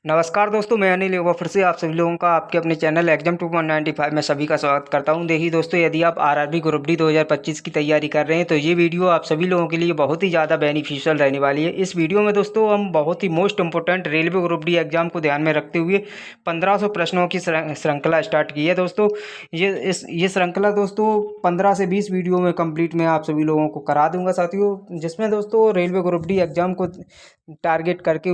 नमस्कार दोस्तों, मैं अनिल एक बार फिर से आप सभी लोगों का आपके अपने चैनल एग्जाम 2.95 में सभी का स्वागत करता हूं। देखिए दोस्तों, यदि आप आरआरबी ग्रुप डी 2025 की तैयारी कर रहे हैं तो ये वीडियो आप सभी लोगों के लिए बहुत ही ज़्यादा बेनिफिशियल रहने वाली है। इस वीडियो में दोस्तों हम बहुत ही most important railway group D exam को ध्यान में रखते हुए 1500 प्रश्नों की श्रृंखला स्टार्ट की है। दोस्तों ये श्रृंखला दोस्तों 15 से 20 वीडियो में कंप्लीट मैं आप सभी लोगों को करा दूंगा साथियों, जिसमें दोस्तों रेलवे ग्रुप डी एग्जाम को टारगेट करते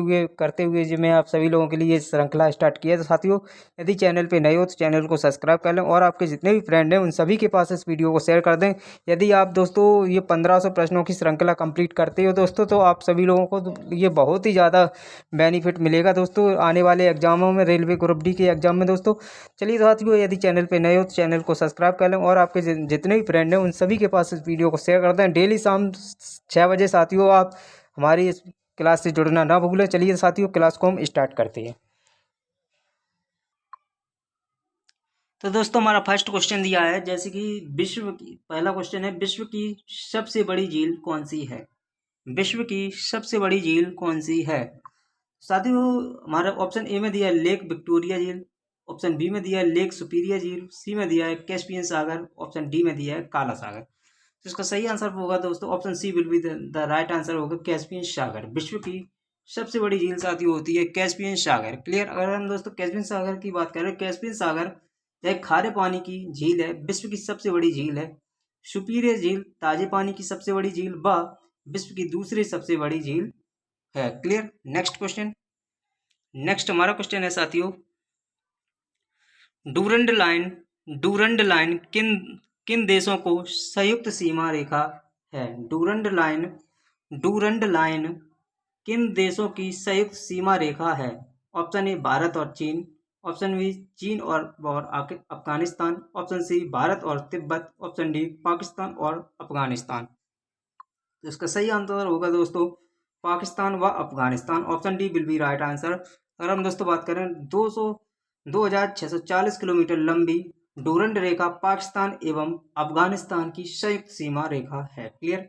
हुए जो मैं आप सभी लोगों के लिए श्रृंखला स्टार्ट किया है। तो साथियों, यदि चैनल पे नए हो तो चैनल को सब्सक्राइब कर लें और आपके जितने भी फ्रेंड हैं उन सभी के पास इस वीडियो को शेयर कर दें। यदि आप दोस्तों ये 1500 प्रश्नों की श्रृंखला कंप्लीट करते हो दोस्तों, तो आप सभी लोगों को तो ये बहुत ही ज़्यादा बेनिफिट मिलेगा दोस्तों आने वाले एग्जामों में, रेलवे ग्रुप डी के एग्जाम में दोस्तों। चलिए साथियों, यदि चैनल पर नए हो तो चैनल को सब्सक्राइब कर लें और आपके जितने भी फ्रेंड हैं उन सभी के पास इस वीडियो को शेयर कर दें। डेली शाम 6 बजे साथियों आप हमारी इस क्लास से जुड़ना ना भूलें। चलिए साथियों, क्लास को हम स्टार्ट करते हैं। तो दोस्तों हमारा फर्स्ट क्वेश्चन दिया है, जैसे कि विश्व की पहला क्वेश्चन है, विश्व की सबसे बड़ी झील कौन सी है? विश्व की सबसे बड़ी झील कौन सी है साथियों? हमारा ऑप्शन ए में दिया है लेक विक्टोरिया झील, ऑप्शन बी में दिया है लेक सुपीरियर झील, सी में दिया है कैस्पियन सागर, ऑप्शन डी में दिया है काला सागर। तो इसका सही आंसर होगा दोस्तों option C will be the right answer होगा कैस्पियन सागर। विश्व की सबसे बड़ी झील साथियों होती है कैस्पियन सागर। क्लियर? अगर हम दोस्तों कैस्पियन सागर की बात करें, कैस्पियन सागर एक खारे पानी की झील है, विश्व की सबसे बड़ी झील है। सुपीरियर झील ताजे पानी की सबसे बड़ी झील व विश्व की दूसरी सबसे बड़ी झील है। क्लियर? Next question. नेक्स्ट हमारा क्वेश्चन है साथियों, डूरंड लाइन किन किन देशों को संयुक्त सीमा रेखा है? डूरंड लाइन किन देशों की संयुक्त सीमा रेखा है? ऑप्शन ए भारत और चीन, ऑप्शन बी चीन और अफगानिस्तान, ऑप्शन सी भारत और तिब्बत, ऑप्शन डी पाकिस्तान और अफगानिस्तान। तो इसका सही आंसर होगा दोस्तों पाकिस्तान व Afghanistan, option D will be right answer. अगर हम दोस्तों बात करें 2640 किलोमीटर लंबी डूरंड रेखा पाकिस्तान एवं अफगानिस्तान की संयुक्त सीमा रेखा है। क्लियर?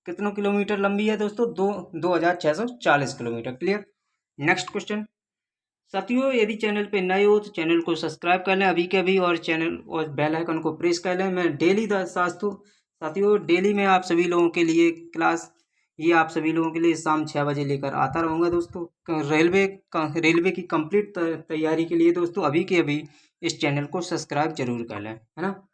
कितनों किलोमीटर लंबी है दोस्तों? 2640 किलोमीटर। क्लियर? नेक्स्ट क्वेश्चन साथियों, यदि चैनल पे नए हो तो चैनल को सब्सक्राइब कर लें अभी के अभी और चैनल और बेल आइकन को प्रेस कर लें। मैं डेली साथियों डेली मैं आप सभी लोगों के लिए क्लास ये आप सभी लोगों के लिए शाम 6 बजे लेकर आता रहूँगा दोस्तों। रेलवे की कंप्लीट तैयारी के लिए दोस्तों अभी के अभी इस चैनल को सब्सक्राइब जरूर कर लें, है ना।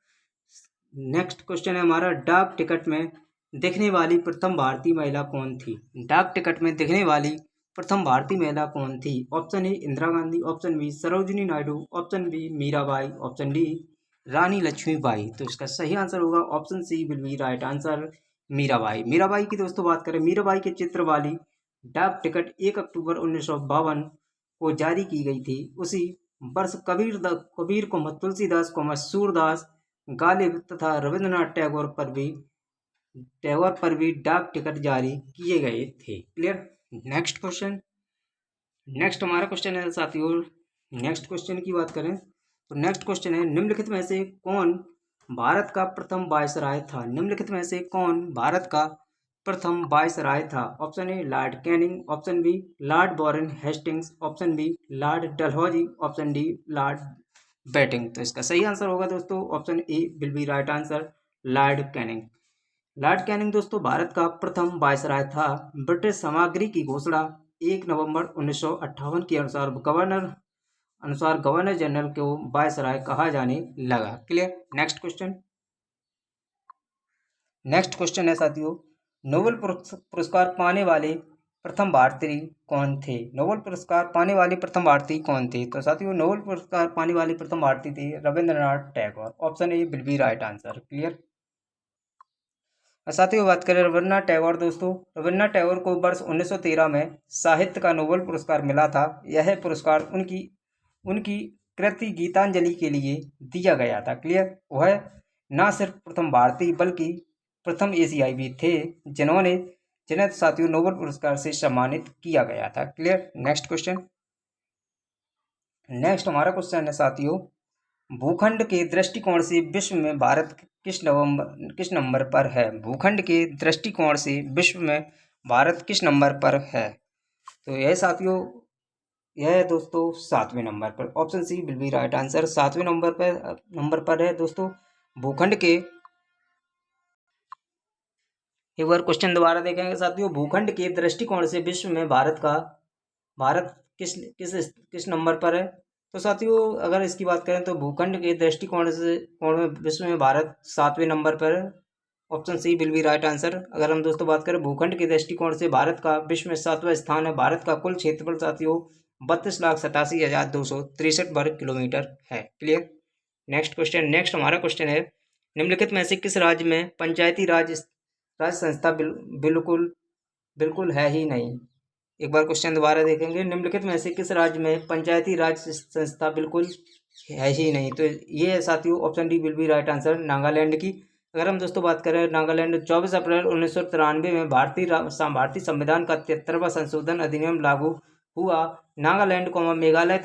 नेक्स्ट क्वेश्चन है हमारा, डाक टिकट में दिखने वाली प्रथम भारतीय महिला कौन थी? डाक टिकट में दिखने वाली प्रथम भारतीय महिला कौन थी? Option A Indira Gandhi, option B Sarojini Naidu, option B Mirabai, option D Rani Lakshmibai. तो इसका सही आंसर होगा option C will be right answer Mirabai. Mirabai की दोस्तों बात करें, मीराबाई के चित्र वाली डाक टिकट 1 अक्टूबर 1952 को जारी की गई थी। उसी वर्ष कबीर को तुलसीदास को सूरदास गालिब तथा रविंद्रनाथ टैगोर पर भी डाक टिकट जारी किए गए थे। क्लियर? Next question. नेक्स्ट हमारा क्वेश्चन है साथियों, नेक्स्ट क्वेश्चन की बात करें तो नेक्स्ट क्वेश्चन है, निम्नलिखित में से कौन भारत का प्रथम वायसराय था? निम्नलिखित में से कौन भारत का प्रथम वायसराय था? Option A Lord Canning, option B Lord Warren Hastings, option B Lord Dalhousie, option D Lord Bentinck. तो इसका सही आंसर होगा दोस्तों option A will be right answer Lord Canning. Lord Canning दोस्तों भारत का प्रथम वायसराय था। ब्रिटिश सामग्री की घोषणा 1 नवंबर 1958 के अनुसार गवर्नर जनरल को वायसराय कहा जाने लगा। Clear? Next question. Next question है साथियों, नोबेल पुरस्कार पाने वाले प्रथम भारतीय कौन थे? नोबेल पुरस्कार पाने वाले प्रथम भारतीय कौन थे? तो साथियों नोबेल पुरस्कार पाने वाले प्रथम भारतीय थे Rabindranath Tagore, option A will be right answer. Clear? साथियों बात करें रविन्द्रनाथ टैगोर दोस्तों, रविन्द्रनाथ टैगोर को वर्ष 1913 में साहित्य का नोबेल पुरस्कार मिला था। यह पुरस्कार उनकी कृति गीतांजलि के लिए दिया गया था। क्लियर? वह न सिर्फ प्रथम भारतीय बल्कि प्रथम एशियाई भी थे जिन्हें साथियों नोबेल पुरस्कार से सम्मानित किया गया था। क्लियर? Next question. नेक्स्ट हमारा क्वेश्चन है साथियों, भूखंड के दृष्टिकोण से विश्व में भारत किस नंबर पर है? भूखंड के दृष्टिकोण से विश्व में भारत किस नंबर पर है? तो यह साथियों यह है दोस्तों 7वें नंबर पर, option C will be right answer. 7वें नंबर पर है दोस्तों भूखंड के, एक बार क्वेश्चन दोबारा देखेंगे साथियों, भूखंड के दृष्टिकोण से विश्व में भारत किस नंबर पर है। तो साथियों अगर इसकी बात करें तो भूखंड के कोण में विश्व में भारत 7वें नंबर पर है, option C will be right answer. अगर हम दोस्तों बात करें भूखंड के दृष्टिकोण से भारत का विश्व में 7वां स्थान है। भारत का कुल क्षेत्रफल साथियों 32,87,263 वर्ग किलोमीटर है। क्लियर। नेक्स्ट हमारा क्वेश्चन है, निम्नलिखित में से किस राज्य में पंचायती राज संस्था बिल्कुल है ही नहीं। एक बार क्वेश्चन दोबारा देखेंगे, निम्नलिखित में से किस राज्य में पंचायती राज संस्था बिल्कुल है ही नहीं। तो ये है साथियों option D will be right answer, Nagaland की। अगर हम दोस्तों बात करें नागालैंड, 24 अप्रैल 1993 में भारतीय संविधान का 73वां संशोधन अधिनियम लागू हुआ। नागालैंड को मेघालय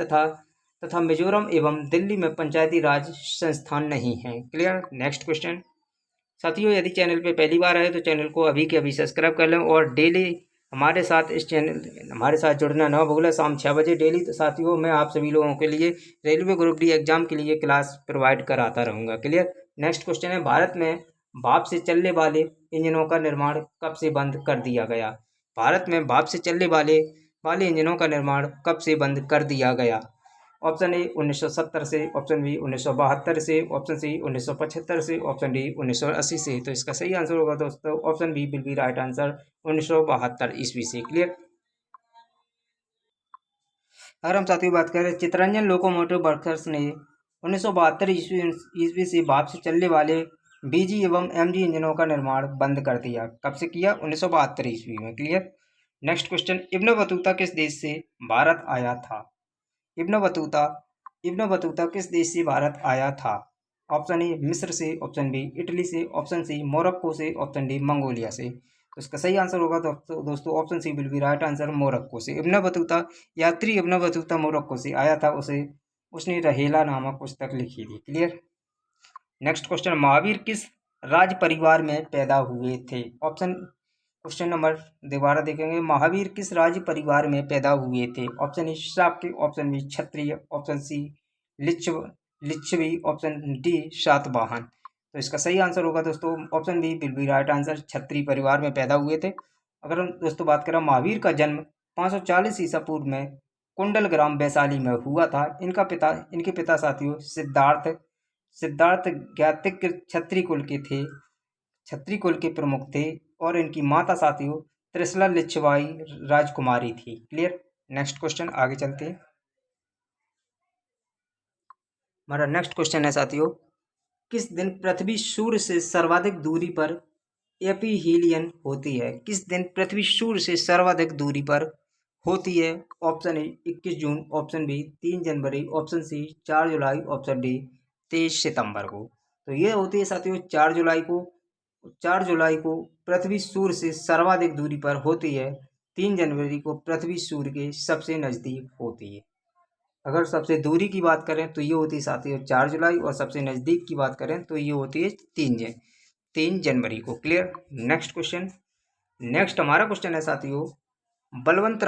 तथा मिजोरम एवं दिल्ली में पंचायती राज संस्थान नहीं है। क्लियर। नेक्स्ट क्वेश्चन साथियों, यदि चैनल पे पहली बार आए तो चैनल को अभी के अभी सब्सक्राइब कर लें और डेली हमारे साथ जुड़ना ना भूलें। शाम 6 बजे डेली तो साथियों मैं आप सभी लोगों के लिए रेलवे ग्रुप डी एग्जाम के लिए क्लास प्रोवाइड कराता रहूँगा। क्लियर। नेक्स्ट क्वेश्चन है, भारत में भाप से चलने वाले इंजनों का निर्माण कब से बंद कर दिया गया। भारत में भाप से चलने वाले इंजनों का निर्माण कब से बंद कर दिया गया। ऑप्शन ए 1970 से, ऑप्शन बी 1972 से, ऑप्शन सी 1975 से, ऑप्शन डी 1980 से। तो इसका सही आंसर होगा दोस्तों option B will be right answer, 1972 ईस्वी से। क्लियर। अगर हम साथियों बात करें, चितरंजन लोकोमोटिव वर्कर्स ने 1972 ईस्वी से भाप से चलने वाले बीजी एवं एमजी इंजनों का निर्माण बंद कर दिया। कब से किया? 1972 ईस्वी में। Clear. Next question, Ibn Battuta किस देश से भारत आया था। इब्न बतूता किस देश से भारत आया था। ऑप्शन ए मिस्र से, ऑप्शन बी इटली से, ऑप्शन सी मोरक्को से, ऑप्शन डी मंगोलिया से। तो इसका सही आंसर होगा दोस्तों option C will be right answer, Morocco से। इब्न बतूता मोरक्को से आया था। उसने रहेला नामक पुस्तक लिखी थी। क्लियर। नेक्स्ट क्वेश्चन, महावीर किस राज परिवार में पैदा हुए थे। क्वेश्चन नंबर दोबारा देखेंगे, महावीर किस राज्य परिवार में पैदा हुए थे। Option A Shakya, option B क्षत्रिय, option C Lichchhavi, option D Satavahana. तो इसका सही आंसर होगा दोस्तों option B will be right answer, क्षत्रिय परिवार में पैदा हुए थे। अगर हम दोस्तों बात करें, महावीर का जन्म 540 ईसा पूर्व में कुंडल ग्राम वैशाली में हुआ था। इनके पिता साथियों सिद्धार्थ ज्ञातिक क्षत्रिय कुल के प्रमुख थे और इनकी माता साथियों त्रिशला लिच्छवाई राजकुमारी थी। क्लियर। नेक्स्ट क्वेश्चन आगे चलते हैं। हमारा नेक्स्ट क्वेश्चन है साथियों, किस दिन पृथ्वी सूर्य से सर्वाधिक दूरी पर एपीहीलियन होती है। किस दिन पृथ्वी सूर्य से सर्वाधिक दूरी पर होती है। ऑप्शन ए 21 जून, ऑप्शन बी 3 जनवरी, ऑप्शन सी 4 जुलाई, ऑप्शन डी 23 सितंबर को। तो ये होती है साथियों 4 जुलाई को पृथ्वी सूर्य से सर्वाधिक दूरी पर होती है। 3 जनवरी को पृथ्वी सूर्य के सबसे नज़दीक होती है। अगर सबसे दूरी की बात करें तो ये होती है साथियों 4 जुलाई, और सबसे नज़दीक की बात करें तो ये होती है 3 जनवरी को। क्लियर। नेक्स्ट हमारा क्वेश्चन है साथियों, बलवंत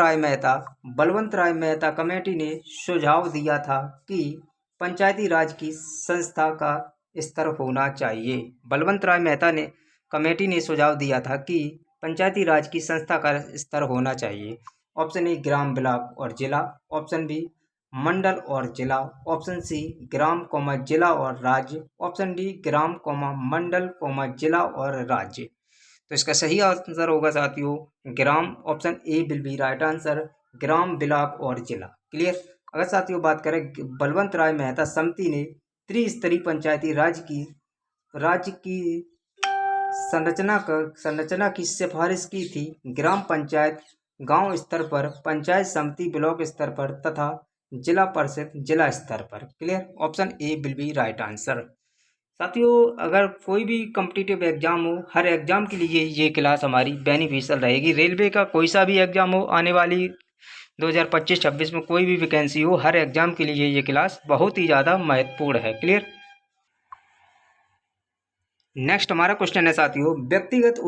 राय मेहता कमेटी ने सुझाव दिया था कि पंचायती राज की संस्था का स्तर होना चाहिए। बलवंत राय मेहता ने कमेटी ने सुझाव दिया था कि पंचायती राज की संस्था का स्तर होना चाहिए। ऑप्शन ए ग्राम, ब्लॉक और जिला, ऑप्शन बी मंडल और जिला, ऑप्शन सी ग्राम कौमा जिला और राज्य, ऑप्शन डी ग्राम कौमा मंडल कौमा जिला और राज्य। तो इसका सही आंसर होगा साथियों ग्राम, option A will be right answer, ग्राम, ब्लॉक और जिला। क्लियर। अगर साथियों बात करें, बलवंत राय मेहता समिति ने त्रिस्तरीय पंचायती राज्य की संरचना की सिफारिश की थी। ग्राम पंचायत गांव स्तर पर, पंचायत समिति ब्लॉक स्तर पर तथा जिला परिषद जिला स्तर पर। Clear. Option A will be right answer. साथियों अगर कोई भी कॉम्पिटिटिव एग्जाम हो, हर एग्जाम के लिए ये क्लास हमारी बेनिफिशियल रहेगी। रेलवे का कोई सा भी एग्जाम हो, आने वाली 2025-26 में कोई भी वैकेंसी हो, हर एग्जाम के लिए ये क्लास बहुत ही ज़्यादा महत्वपूर्ण है। क्लियर। नेक्स्ट हमारा क्वेश्चन है साथियों, व्यक्तिगत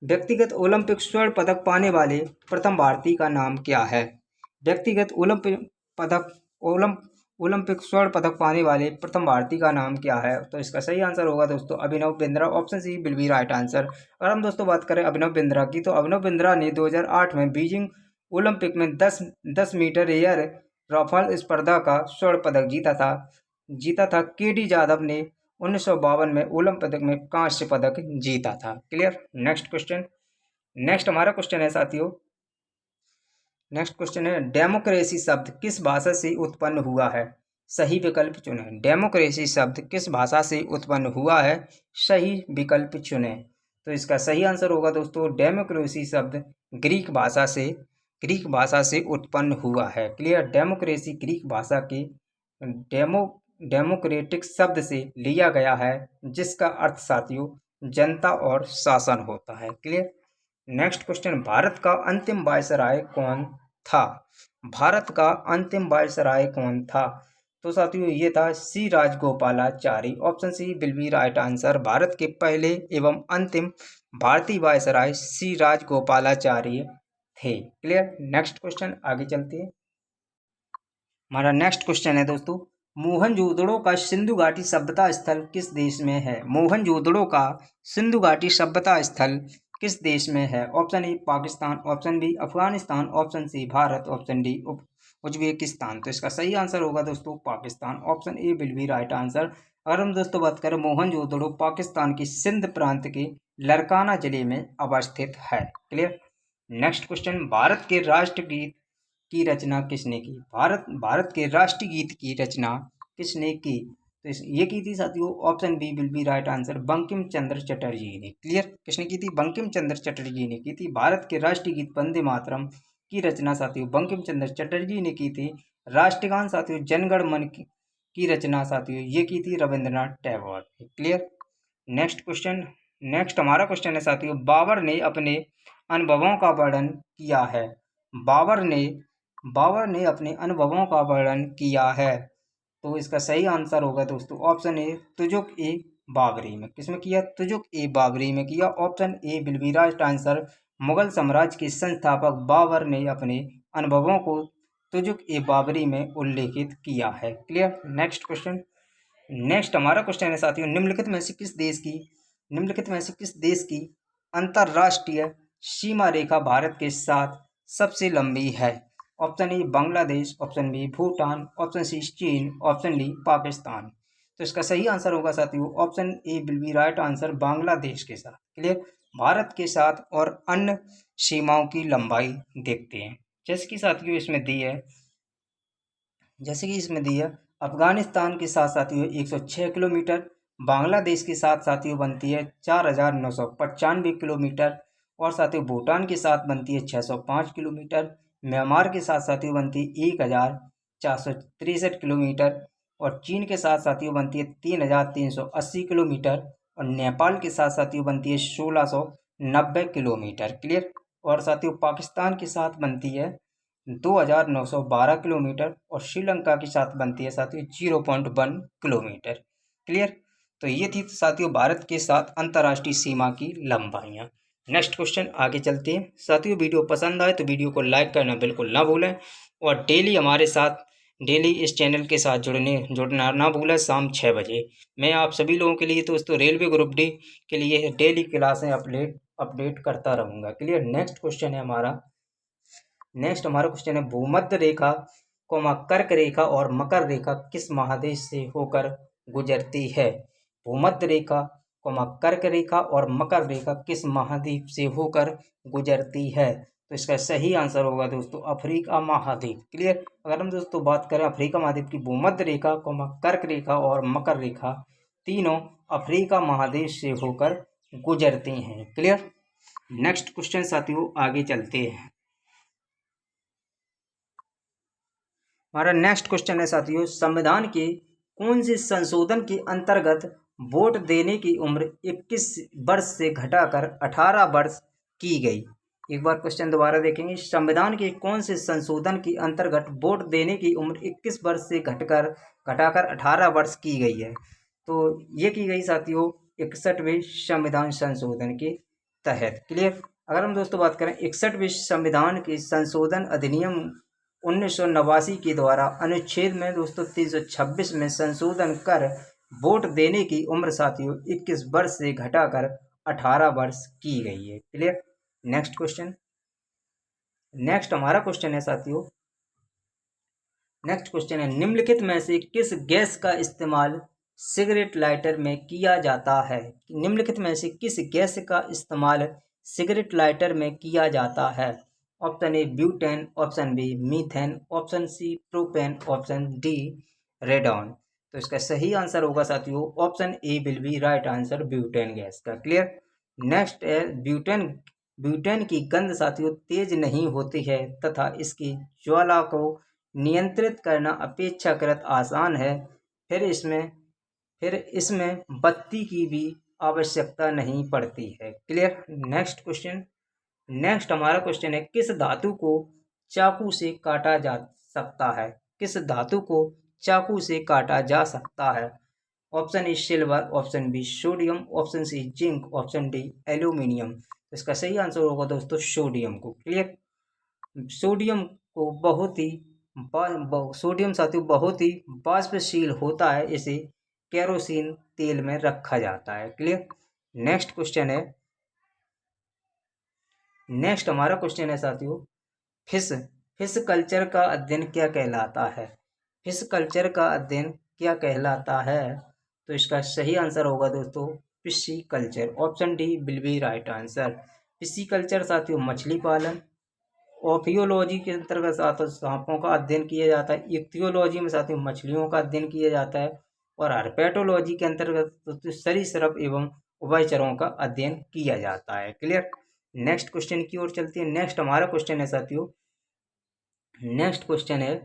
व्यक्तिगत ओलंपिक स्वर्ण पदक पाने वाले प्रथम भारतीय का नाम क्या है? व्यक्तिगत ओलंपिक स्वर्ण पदक पाने वाले प्रथम भारतीय का नाम क्या है? तो इसका सही आंसर होगा दोस्तों Abhinav Bindra. Option C will be right answer. अगर हम दोस्तों बात करें अभिनव बिंद्रा की, तो अभिनव बिंद्रा ने 2008 में बीजिंग ओलंपिक में 10 मीटर एयर राफेल स्पर्धा का स्वर्ण पदक जीता था। केडी जाधव ने 1952 में ओलंपिक में कांस्य पदक जीता था। क्लियर। Next question. नेक्स्ट हमारा क्वेश्चन है साथियों, नेक्स्ट क्वेश्चन है डेमोक्रेसी शब्द किस भाषा से उत्पन्न हुआ है? सही विकल्प चुनें। डेमोक्रेसी शब्द किस भाषा से उत्पन्न हुआ है? सही विकल्प चुनें। तो इसका सही आंसर होगा दोस्तों डेमोक्रेसी शब्द ग्रीक भाषा से उत्पन्न हुआ है। क्लियर। डेमोक्रेसी ग्रीक भाषा के डेमोक्रेटिक शब्द से लिया गया है, जिसका अर्थ साथियों जनता और शासन होता है। क्लियर। नेक्स्ट क्वेश्चन, भारत का अंतिम वायसराय कौन था? भारत का अंतिम वायसराय कौन था? तो साथियों ये था C Rajagopalachari. Option C will be right answer. भारत के पहले एवं अंतिम भारतीय वायसराय सी राजगोपालाचारी थे। क्लियर। नेक्स्ट क्वेश्चन आगे चलते हैं। हमारा नेक्स्ट क्वेश्चन है दोस्तों, मोहनजोदड़ो का सिंधु घाटी सभ्यता स्थल किस देश में है? मोहनजोदड़ो का सिंधु घाटी सभ्यता स्थल किस देश में है? Option A Pakistan, option B Afghanistan, option C Bharat, option D Uzbekistan. तो इसका सही आंसर होगा दोस्तों Pakistan. Option A will be right answer. अगर हम दोस्तों बात करें मोहनजोदड़ो पाकिस्तान की सिंध प्रांत के लरकाना जिले में अवस्थित है। क्लियर। नेक्स्ट क्वेश्चन, भारत के राष्ट्रगीत की रचना किसने की? भारत के राष्ट्रीय गीत की रचना किसने की? तो ये की थी साथियों option B will be right answer Bankim Chandra Chatterjee ने। क्लियर। किसने की थी? बंकिम चंद्र चटर्जी ने की थी। भारत के राष्ट्रीय गीत वंदे मातरम की रचना साथियों बंकिम चंद्र चटर्जी ने की थी। राष्ट्रगान साथियों जनगण मन की रचना साथियों ये की थी Rabindranath Tagore. Clear. Next question. Next हमारा क्वेश्चन है साथियों, बाबर ने अपने अनुभवों का वर्णन किया है। बाबर ने अपने अनुभवों का वर्णन किया है। तो इसका सही आंसर होगा दोस्तों ऑप्शन ए तुजुक ए बाबरी में। किसमें किया? तुजुक ए बाबरी में किया। Option A will be right answer. Mughal साम्राज्य के संस्थापक बाबर ने अपने अनुभवों को तुजुक ए बाबरी में उल्लेखित किया है। क्लियर। Next question. नेक्स्ट हमारा क्वेश्चन है साथियों, निम्नलिखित में से किस देश की अंतरराष्ट्रीय सीमा रेखा भारत के साथ सबसे लंबी है? Option A Bangladesh, option B Bhutan, option C चीन, ऑप्शन डी पाकिस्तान। तो इसका सही आंसर होगा साथियों option A will be right answer Bangladesh के साथ। क्लियर। भारत के साथ और अन्य सीमाओं की लंबाई देखते हैं। जैसे कि साथियों इसमें दी है अफगानिस्तान के साथ साथियों 106 किलोमीटर, बांग्लादेश के साथ साथियों बनती है 4995 किलोमीटर, और साथियों भूटान के साथ बनती है 605 किलोमीटर, म्यांमार के साथ साथियों बनती है 1463 किलोमीटर, और चीन के साथ साथियों बनती है 3380 किलोमीटर, और नेपाल के साथ साथियों बनती है 1690 किलोमीटर। क्लियर। और साथियों पाकिस्तान के साथ बनती है 2912 किलोमीटर, और श्रीलंका के साथ बनती है साथियों 0.1 किलोमीटर। क्लियर। तो ये थी साथियों भारत के साथ अंतर्राष्ट्रीय सीमा की लंबाइयाँ। नेक्स्ट क्वेश्चन आगे चलते हैं साथियों। वीडियो पसंद आए तो वीडियो को लाइक करना बिल्कुल ना भूलें, और डेली इस चैनल के साथ जुड़ना ना भूलें। शाम 6 बजे मैं आप सभी लोगों के लिए दोस्तों रेलवे ग्रुप डी के लिए डेली क्लासें अपडेट करता रहूँगा। क्लियर। नेक्स्ट हमारा क्वेश्चन है, भूमध्य रेखा कर्क रेखा और मकर रेखा किस महादेश से होकर गुजरती है? भूमध्य रेखा कर्क रेखा और मकर रेखा किस महाद्वीप से होकर गुजरती है? तो इसका सही आंसर होगा दोस्तों अफ्रीका महाद्वीप। क्लियर। अगर हम दोस्तों बात करें अफ्रीका महाद्वीप की, भूमध्य रेखा कर्क रेखा और मकर रेखा तीनों अफ्रीका महाद्वीप से होकर गुजरती हैं। क्लियर। नेक्स्ट क्वेश्चन साथियों आगे चलते हैं। हमारा नेक्स्ट क्वेश्चन है साथियों, संविधान के कौन से संशोधन के अंतर्गत वोट देने की उम्र 21 वर्ष से घटाकर 18 वर्ष की गई? एक बार क्वेश्चन दोबारा देखेंगे। संविधान के कौन से संशोधन के अंतर्गत वोट देने की उम्र 21 वर्ष से घटाकर 18 वर्ष की गई है? तो ये की गई साथियों 61वें संविधान संशोधन के तहत। क्लियर। अगर हम दोस्तों बात करें 61वें संविधान के संशोधन अधिनियम 1989 के द्वारा अनुच्छेद में दोस्तों 326 में संशोधन कर वोट देने की उम्र साथियों 21 वर्ष से घटाकर 18 वर्ष की गई है। क्लियर। Next question. नेक्स्ट हमारा क्वेश्चन है साथियों, नेक्स्ट क्वेश्चन है निम्नलिखित में से किस गैस का इस्तेमाल सिगरेट लाइटर में किया जाता है। निम्नलिखित में से किस गैस का इस्तेमाल सिगरेट लाइटर में किया जाता है। Option A butane, option B methane, option C propane, option D radon. तो इसका सही आंसर होगा साथियों option A will be right answer, butane gas का। क्लियर। नेक्स्ट है ब्यूटेन। ब्यूटेन की गंध साथियों तेज नहीं होती है तथा इसकी ज्वाला को नियंत्रित करना अपेक्षाकृत आसान है। फिर इसमें बत्ती की भी आवश्यकता नहीं पड़ती है। क्लियर। Next question. नेक्स्ट हमारा क्वेश्चन है किस धातु को चाकू से काटा जा सकता है। किस धातु को चाकू से काटा जा सकता है। Option A silver, option B sodium, option C zinc, option D aluminium. इसका सही आंसर होगा दोस्तों सोडियम को। क्लियर। सोडियम को सोडियम साथियों बहुत ही वाष्पशील होता है, इसे केरोसिन तेल में रखा जाता है। क्लियर। नेक्स्ट क्वेश्चन है, नेक्स्ट हमारा क्वेश्चन है साथियों फिश फिश कल्चर का अध्ययन क्या कहलाता है। फिश कल्चर का अध्ययन क्या कहलाता है। तो इसका सही आंसर होगा दोस्तों pisciculture. Option D will be right answer. Pisciculture साथियों मछली पालन। ऑफियोलॉजी के अंतर्गत साथियों सांपों का अध्ययन किया जाता है। इक्थियोलॉजी में साथियों मछलियों का अध्ययन किया जाता है। और हर्पेटोलॉजी के अंतर्गत सरीसृप एवं उभयचरों का अध्ययन किया जाता है। क्लियर। नेक्स्ट क्वेश्चन की ओर चलते हैं। नेक्स्ट हमारा क्वेश्चन है साथियों, नेक्स्ट क्वेश्चन है,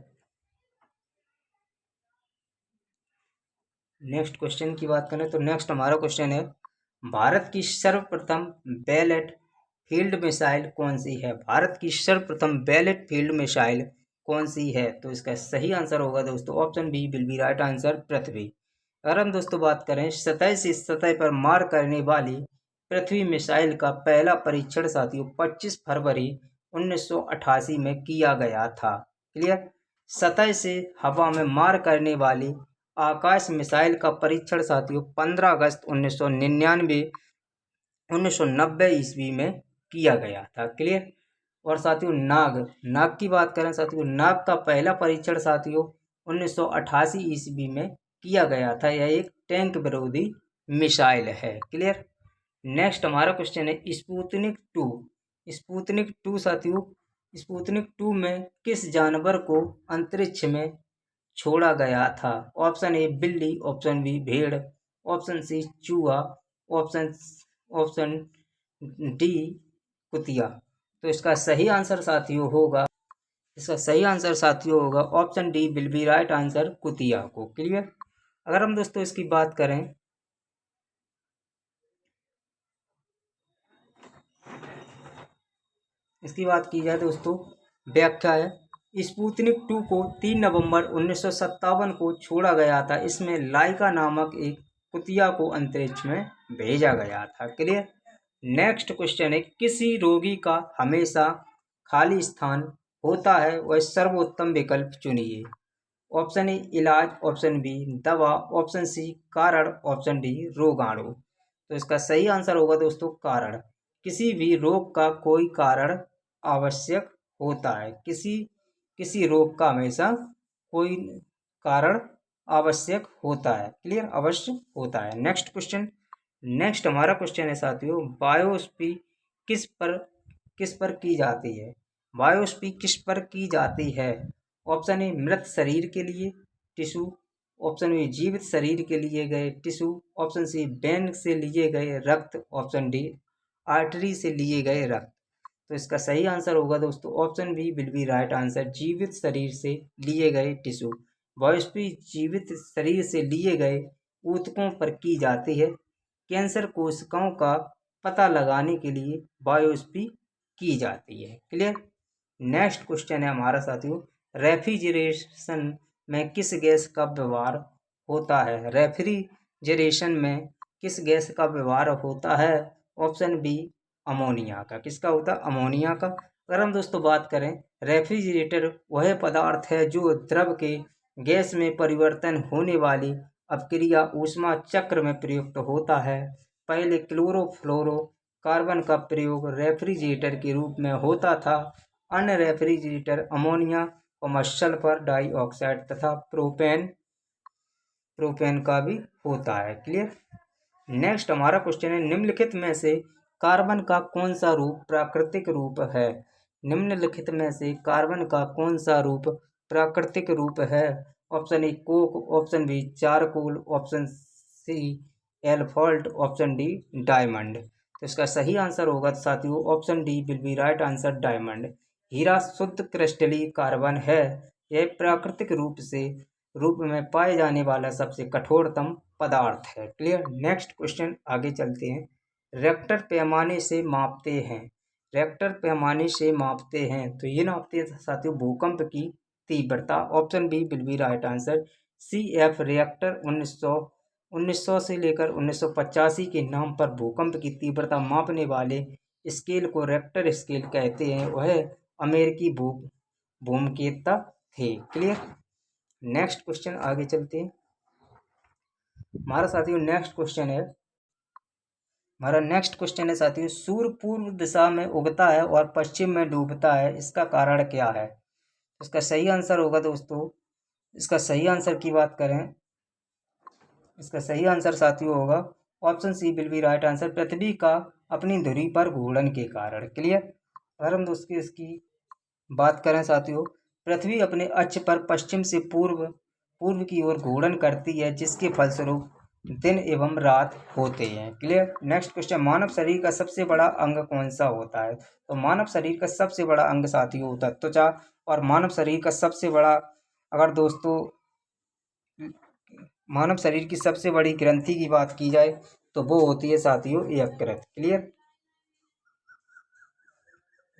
नेक्स्ट क्वेश्चन की बात करें तो नेक्स्ट हमारा क्वेश्चन है भारत की सर्वप्रथम बैलेट फील्ड मिसाइल कौन सी है। भारत की सर्वप्रथम बैलेट फील्ड मिसाइल कौन सी है। तो इसका सही आंसर होगा दोस्तों option B will be right answer पृथ्वी। अगर हम दोस्तों बात करें सतह से सतह पर मार करने वाली पृथ्वी मिसाइल का पहला परीक्षण साथियों 25 फरवरी 1988 में किया गया था। क्लियर। सतह से हवा में मार करने वाली आकाश मिसाइल का परीक्षण साथियों 15 अगस्त 1990 ईस्वी में किया गया था। क्लियर। और साथियों नाग की बात करें साथियों, नाग का पहला परीक्षण साथियों 1988 ईस्वी में किया गया था। यह एक टैंक विरोधी मिसाइल है। क्लियर। नेक्स्ट हमारा क्वेश्चन है स्पुतनिक 2। स्पुतनिक 2 साथियों, स्पुतनिक 2 में किस जानवर को अंतरिक्ष में छोड़ा गया था। ऑप्शन ए बिल्ली, ऑप्शन बी भेड़, ऑप्शन सी चूहा, ऑप्शन डी कुतिया। तो इसका सही आंसर साथियों होगा, इसका सही आंसर साथियों होगा option D will be right answer कुतिया को। क्लियर। अगर हम दोस्तों इसकी बात करें, इसकी बात की जाए दोस्तों व्याख्या है स्पुतनिक 2 को 3 नवंबर 1957 को छोड़ा गया था। इसमें लाइका नामक एक कुतिया को अंतरिक्ष में भेजा गया था। क्लियर। नेक्स्ट क्वेश्चन है किसी रोगी का हमेशा खाली स्थान होता है वह सर्वोत्तम विकल्प चुनिए। ऑप्शन ए इलाज, ऑप्शन बी दवा, ऑप्शन सी कारण, ऑप्शन डी रोगाणु। तो इसका सही आंसर होगा दोस्तों कारण। किसी भी रोग का कोई कारण आवश्यक होता है। किसी रोग का हमेशा कोई कारण आवश्यक होता है। क्लियर। अवश्य होता है। नेक्स्ट क्वेश्चन, नेक्स्ट हमारा क्वेश्चन है साथियों बायोप्सी किस पर की जाती है। बायोप्सी किस पर की जाती है। ऑप्शन ए मृत शरीर के लिए टिश्यू, ऑप्शन बी जीवित शरीर के लिए गए टिश्यू, ऑप्शन सी वेन से लिए गए रक्त, ऑप्शन डी आर्टरी से लिए गए रक्त। तो इसका सही आंसर होगा दोस्तों option B will be right answer जीवित शरीर से लिए गए टिश्यू। बायोप्सी जीवित शरीर से लिए गए ऊतकों पर की जाती है। कैंसर कोशिकाओं का पता लगाने के लिए बायोप्सी की जाती है। क्लियर। नेक्स्ट क्वेश्चन है हमारा साथियों रेफ्रिजरेशन में किस गैस का व्यवहार होता है। रेफ्रिजरेशन में किस गैस का व्यवहार होता है। ऑप्शन बी अमोनिया का। किसका होता है? अमोनिया का। अगर हम दोस्तों बात करें, रेफ्रिजरेटर वह पदार्थ है जो द्रव के गैस में परिवर्तन होने वाली अपक्रिया ऊष्मा चक्र में प्रयुक्त होता है। पहले क्लोरोफ्लोरो कार्बन का प्रयोग रेफ्रिजरेटर के रूप में होता था। अन्य रेफ्रिजरेटर अमोनिया और सल्फर डाइऑक्साइड तथा प्रोपेन का भी होता है। क्लियर। नेक्स्ट हमारा क्वेश्चन है, निम्नलिखित में से कार्बन का कौन सा रूप प्राकृतिक रूप है? निम्नलिखित में से कार्बन का कौन सा रूप प्राकृतिक रूप है? Option A coke, option B charcoal, option C asphalt, option D diamond. तो इसका सही आंसर होगा साथियों option D will be right answer, diamond. हीरा शुद्ध क्रिस्टलीय कार्बन है। यह प्राकृतिक रूप में पाए जाने वाला सबसे कठोरतम पदार्थ है। क्लियर। नेक्स्ट क्वेश्चन आगे चलते हैं। रेक्टर पैमाने से मापते हैं। रेक्टर पैमाने से मापते हैं तो ये नापते हैं साथियों भूकंप की तीव्रता। Option B will be right answer. CF Richter 1900 से लेकर 1985 के नाम पर भूकंप की तीव्रता मापने वाले स्केल को रेक्टर स्केल कहते हैं। वह अमेरिकी भूमकेता थे। क्लियर। नेक्स्ट क्वेश्चन आगे चलते हैं। हमारा साथियों नेक्स्ट क्वेश्चन है साथियों, सूर्य पूर्व दिशा में उगता है और पश्चिम में डूबता है, इसका कारण क्या है? इसका सही आंसर होगा दोस्तों, इसका सही आंसर की बात करें, इसका सही आंसर साथियों होगा option C will be right answer, पृथ्वी का अपनी धुरी पर घूर्णन के कारण। क्लियर। अगर हम दोस्तों इसकी बात करें साथियों, पृथ्वी अपने अक्ष पर पश्चिम से पूर्व की ओर घूर्णन करती है, जिसके फलस्वरूप दिन एवं रात होते हैं। क्लियर। नेक्स्ट क्वेश्चन, मानव शरीर का सबसे बड़ा अंग कौन सा होता है? तो मानव शरीर का सबसे बड़ा अंग साथियों होता है त्वचा। और मानव शरीर का सबसे बड़ा, अगर दोस्तों मानव शरीर की सबसे बड़ी ग्रंथि की बात की जाए तो वो होती है साथियों यकृत। क्लियर।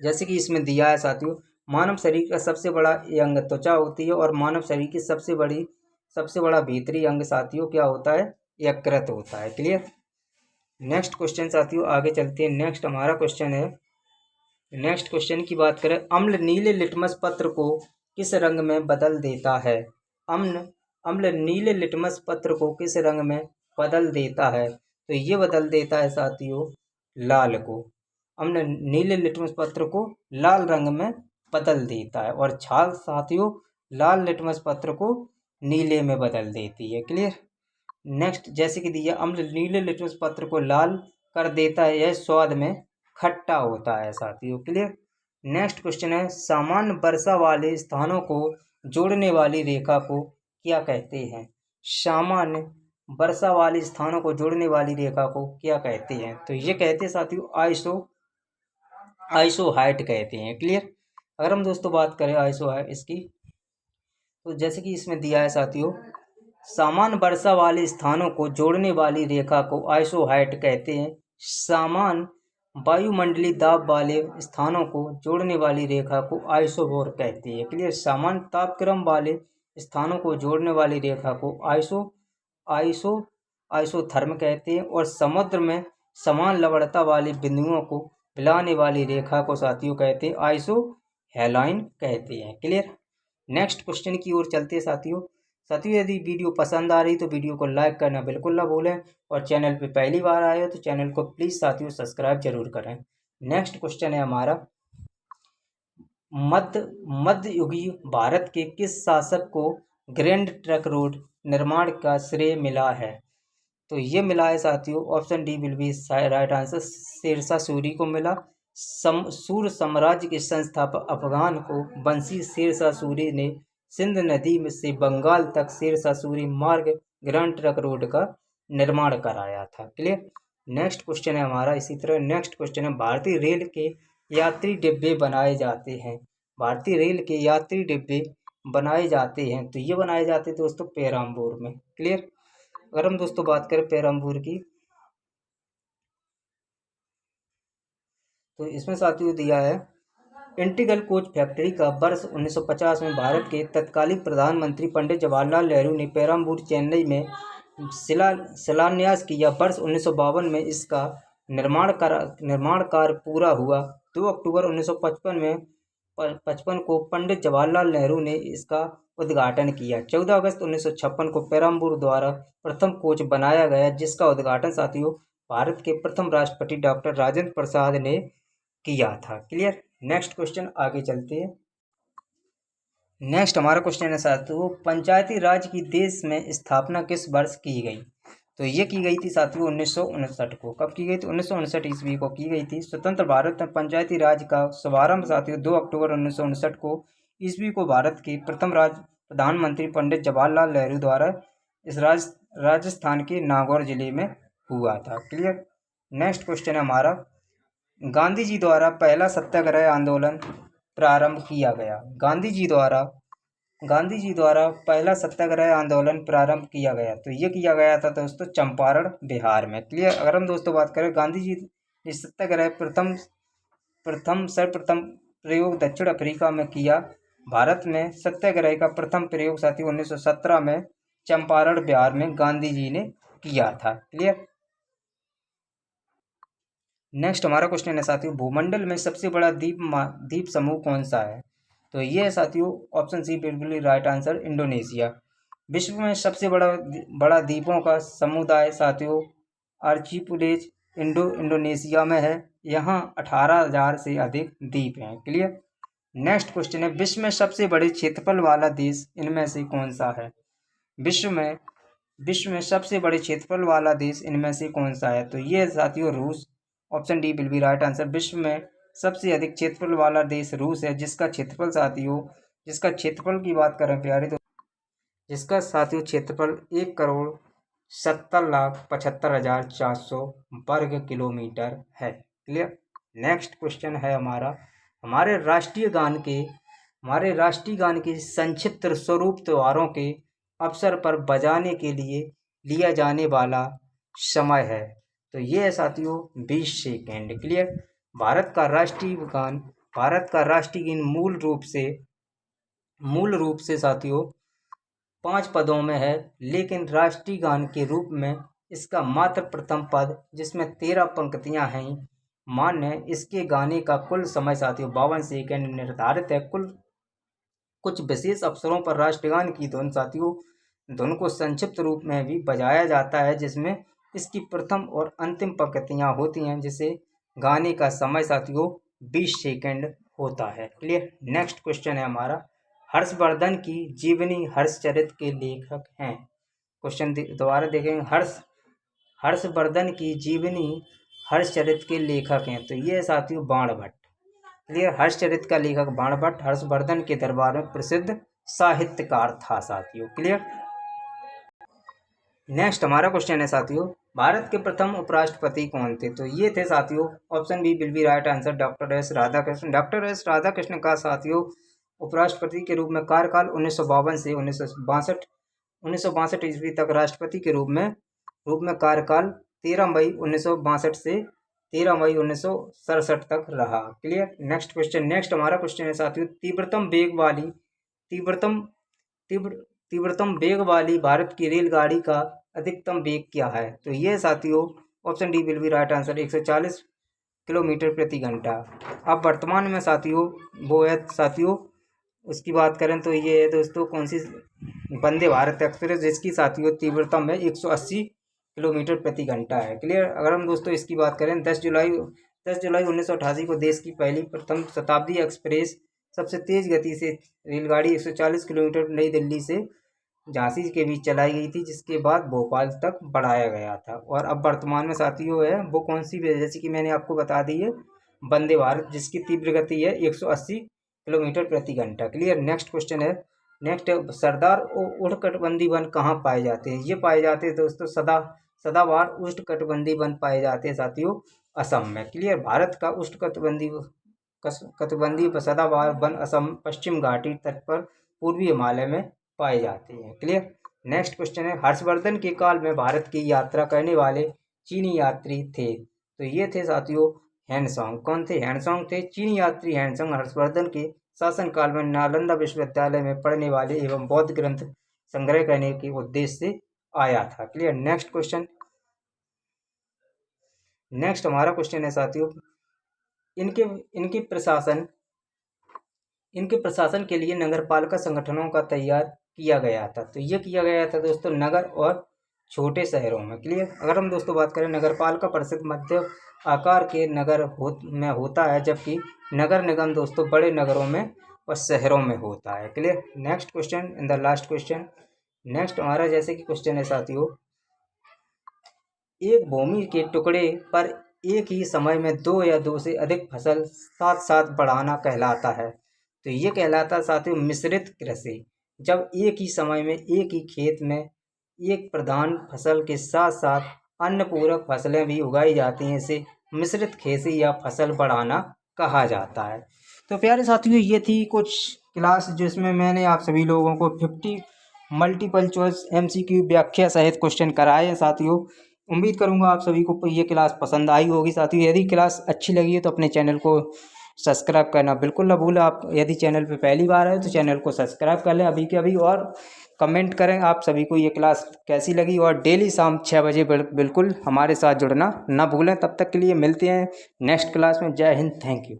जैसे कि इसमें दिया है साथियों, मानव शरीर का सबसे बड़ा अंग त्वचा होती है और मानव शरीर की सबसे बड़ा भीतरी अंग साथियों क्या होता है? यकृत होता है। क्लियर। नेक्स्ट क्वेश्चन साथियों आगे चलते हैं। नेक्स्ट हमारा क्वेश्चन है, नेक्स्ट क्वेश्चन की बात करें, अम्ल नीले लिटमस पत्र को किस रंग में बदल देता है? अम्ल नीले लिटमस पत्र को किस रंग में बदल देता है? तो ये बदल देता है साथियों लाल को। अम्ल नीले लिटमस पत्र को लाल रंग में बदल देता है और छाल साथियों लाल लिटमस पत्र को नीले में बदल देती है। क्लियर। नेक्स्ट जैसे कि दिया, अम्ल नीले लिटमस पत्र को लाल कर देता है, यह स्वाद में खट्टा होता है साथियों। क्लियर। नेक्स्ट क्वेश्चन है, सामान्य वर्षा वाले स्थानों को जोड़ने वाली रेखा को क्या कहते हैं? सामान्य वर्षा वाले स्थानों को जोड़ने वाली रेखा को क्या कहते हैं? तो ये कहते हैं साथियों आइसो हाइट कहते हैं। क्लियर। अगर हम दोस्तों बात करें आइसो हाइट इसकी, तो जैसे कि इसमें दिया है साथियों, सामान्य वर्षा वाले स्थानों को जोड़ने वाली रेखा को आइसो हाइट कहते हैं। सामान्य वायुमंडलीय दाब वाले स्थानों को जोड़ने वाली रेखा को आइसोबोर कहते हैं। क्लियर। सामान्य तापक्रम वाले स्थानों को जोड़ने वाली रेखा को आइसोथर्म कहते हैं और समुद्र में समान लवणता वाले बिंदुओं को मिलाने वाली रेखा को साथियों कहते हैं आइसो हेलाइन कहते हैं। क्लियर। नेक्स्ट क्वेश्चन की ओर चलते हैं साथियों। यदि वीडियो पसंद आ रही तो वीडियो को लाइक करना बिल्कुल ना भूलें और चैनल पे पहली बार आए हो तो चैनल को प्लीज़ साथियों सब्सक्राइब जरूर करें। नेक्स्ट क्वेश्चन है हमारा, मध्ययुगीय भारत के किस शासक को ग्रैंड ट्रंक रोड निर्माण का श्रेय मिला है? तो ये मिला है साथियों option D will be right answer, Sher Shah Suri को मिला। सूर साम्राज्य के संस्थापक अफगान को बंसी शेरशाह सूरी ने सिंध नदी में से बंगाल तक शेरशाह सूरी मार्ग ग्रैंड ट्रंक रोड का निर्माण कराया था। क्लियर। नेक्स्ट क्वेश्चन है हमारा इसी तरह, नेक्स्ट क्वेश्चन है, भारतीय रेल के यात्री डिब्बे बनाए जाते हैं। भारतीय रेल के यात्री डिब्बे बनाए जाते हैं तो ये बनाए जाते हैं दोस्तों पेराम्बूर में। क्लियर। अगर हम दोस्तों बात करें पेराम्बूर की, तो इसमें साथियों दिया है, इंटीग्रल कोच फैक्ट्री का वर्ष 1950 में भारत के तत्कालीन प्रधानमंत्री पंडित जवाहरलाल नेहरू ने पेराम्बूर चेन्नई में शिलान्यास किया। वर्ष 1952 में इसका निर्माण कार्य पूरा हुआ। 2 अक्टूबर 1955 में 55 को पंडित जवाहरलाल नेहरू ने इसका उद्घाटन किया। 14 अगस्त 1956 को पेरम्बूर द्वारा प्रथम कोच बनाया गया, जिसका उद्घाटन साथियों भारत के प्रथम राष्ट्रपति डॉक्टर राजेंद्र प्रसाद ने किया था। क्लियर। नेक्स्ट क्वेश्चन आगे चलते हैं। नेक्स्ट हमारा क्वेश्चन है साथियों, पंचायती राज की देश में स्थापना किस वर्ष की गई? तो ये की गई थी साथियों 1959 को। कब की गई थी? 1959 ईस्वी को की गई थी। स्वतंत्र भारत में पंचायती राज का शुभारंभ साथियों 2 अक्टूबर 1959 को ईस्वी को भारत के प्रथम प्रधानमंत्री पंडित जवाहरलाल नेहरू द्वारा इस राजस्थान के नागौर जिले में हुआ था। क्लियर। नेक्स्ट क्वेश्चन है हमारा, गांधी जी द्वारा पहला सत्याग्रह आंदोलन प्रारंभ किया गया। गांधी जी द्वारा पहला सत्याग्रह आंदोलन प्रारंभ किया गया, तो ये किया गया था दोस्तों चंपारण बिहार में। क्लियर। अगर हम दोस्तों बात करें, गांधी जी ने सत्याग्रह सर्वप्रथम प्रयोग दक्षिण अफ्रीका में किया। भारत में सत्याग्रह का प्रथम प्रयोग साथियों 1917 में चंपारण बिहार में गांधी जी ने किया था। क्लियर। नेक्स्ट हमारा क्वेश्चन है साथियों, भूमंडल में सबसे बड़ा द्वीप समूह कौन सा है? तो ये है साथियों ऑप्शन सी बिल्कुल राइट आंसर, इंडोनेशिया। विश्व में सबसे बड़ा द्वीपों का समुदाय साथियों आर्चिपेलागो इंडोनेशिया में है। यहाँ 18,000 से अधिक द्वीप हैं। क्लियर। नेक्स्ट क्वेश्चन है, विश्व में सबसे बड़े क्षेत्रफल वाला देश इनमें से कौन सा है? विश्व में सबसे बड़े क्षेत्रफल वाला देश इनमें से कौन सा है? तो ये है साथियों रूस। Option D will be right answer. विश्व में सबसे अधिक क्षेत्रफल वाला देश रूस है, जिसका क्षेत्रफल की बात करें प्यारे तो जिसका साथियों क्षेत्रफल 1,70,75,400 वर्ग किलोमीटर है। क्लियर। नेक्स्ट क्वेश्चन है हमारा, हमारे राष्ट्रीय गान के संक्षिप्त स्वरूप त्योहारों के अवसर पर बजाने के लिए लिया जाने वाला समय है। तो ये है साथियों 20 सेकेंड। क्लियर। भारत का राष्ट्रीय गीत मूल रूप से साथियों 5 पदों में है, लेकिन राष्ट्रीय गान के रूप में इसका मात्र प्रथम पद, जिसमें 13 पंक्तियां हैं, मान्य है। इसके गाने का कुल समय साथियों 52 सेकेंड निर्धारित है। कुछ विशेष अवसरों पर राष्ट्रगान की धुन को संक्षिप्त रूप में भी बजाया जाता है, जिसमें इसकी प्रथम और अंतिम पंक्तियां होती हैं, जिसे गाने का समय साथियों 20 सेकेंड होता है। क्लियर। नेक्स्ट क्वेश्चन है हमारा, हर्षवर्धन की जीवनी हर्षचरित के लेखक हैं। क्वेश्चन दोबारा देखेंगे, हर्षवर्धन की जीवनी हर्षचरित के लेखक हैं, तो ये साथियों बाणभट्ट। क्लियर। हर्षचरित का लेखक बाणभट्ट हर्षवर्धन के दरबार में प्रसिद्ध साहित्यकार था साथियों। क्लियर। नेक्स्ट हमारा क्वेश्चन है साथियों, भारत के प्रथम उपराष्ट्रपति कौन थे? तो ये थे साथियों option B will be right answer, doctor S Radhakrishna. Doctor S Radhakrishna का साथियों उपराष्ट्रपति के रूप में कार्यकाल 1952 से 1962 ईस्वी तक राष्ट्रपति के रूप में कार्यकाल 13 मई 1962 से 13 मई 1967 तक रहा। क्लियर। नेक्स्ट हमारा क्वेश्चन है साथियों, तीव्रतम वेग वाली भारत की रेलगाड़ी का अधिकतम वेग क्या है? तो ये साथियों option D will be right answer, 140 kilometre प्रति घंटा। अब वर्तमान में साथियों वो है साथियों उसकी बात करें तो ये है दोस्तों कौन सी, वंदे भारत एक्सप्रेस, जिसकी साथियों तीव्रतम है 180 किलोमीटर प्रति घंटा है। क्लियर। अगर हम दोस्तों इसकी बात करें 10 जुलाई 1988 को देश की प्रथम शताब्दी एक्सप्रेस सबसे तेज गति से रेलगाड़ी 140 किलोमीटर नई दिल्ली से झांसी के बीच चलाई गई थी, जिसके बाद भोपाल तक बढ़ाया गया था। और अब वर्तमान में साथियों है वो कौन सी, जैसे कि मैंने आपको बता दी है वंदे भारत, जिसकी तीव्र गति है 180 किलोमीटर प्रति घंटा। क्लियर। नेक्स्ट क्वेश्चन है, सरदार उष्णकटिबंधीय वन कहाँ पाए जाते हैं? ये पाए जाते हैं दोस्तों सदाबहार उष्णकटिबंधीय वन पाए जाते हैं साथियों असम में। क्लियर। भारत का उष्णकटिबंधीय सदाबहार वन असम पश्चिम घाटी तट पर पूर्वी हिमालय में पाए जाते हैं। क्लियर। नेक्स्ट क्वेश्चन है, हर्षवर्धन के काल में भारत की यात्रा करने वाले चीनी यात्री थे? तो ये थे साथियों हैंडसोंग। कौन थे? हैंडसोंग थे। चीनी यात्री हैंडसोंग हर्षवर्धन के शासनकाल में नालंदा विश्वविद्यालय में पढ़ने वाले एवं बौद्ध ग्रंथ संग्रह करने के उद्देश्य से आया था। क्लियर। नेक्स्ट नेक्स्ट हमारा क्वेश्चन है साथियों, इनके इनके प्रशासन के लिए नगरपालिका संगठनों का तैयार किया गया था। तो ये किया गया था दोस्तों नगर और छोटे शहरों में। क्लियर। अगर हम दोस्तों बात करें, नगरपालिका परिषद मध्य आकार के नगर में होता है, जबकि नगर निगम दोस्तों बड़े नगरों में और शहरों में होता है। Clear. Next question in the last question. Next हमारा जैसे कि क्वेश्चन है साथियों, एक भूमि के टुकड़े पर एक ही समय में दो या दो से अधिक फसल साथ साथ बढ़ाना कहलाता है। तो ये कहलाता है साथियों मिश्रित कृषि। जब एक ही समय में एक ही खेत में एक प्रधान फसल के साथ साथ अन्य पूरक फसलें भी उगाई जाती हैं, इसे मिश्रित खेती या फसल बढ़ाना कहा जाता है। तो प्यारे साथियों, ये थी कुछ क्लास जिसमें मैंने आप सभी लोगों को 50 मल्टीपल चॉइस MCQ व्याख्या सहित क्वेश्चन कराए हैं साथियों। उम्मीद करूंगा आप सभी को ये क्लास पसंद आई होगी साथियों। यदि क्लास अच्छी लगी है तो अपने चैनल को सब्सक्राइब करना बिल्कुल ना भूलें। आप यदि चैनल पे पहली बार आए तो चैनल को सब्सक्राइब कर लें अभी के अभी, और कमेंट करें आप सभी को ये क्लास कैसी लगी, और डेली शाम 6 बजे बिल्कुल हमारे साथ जुड़ना ना भूलें। तब तक के लिए मिलते हैं नेक्स्ट क्लास में। जय हिंद, थैंक यू।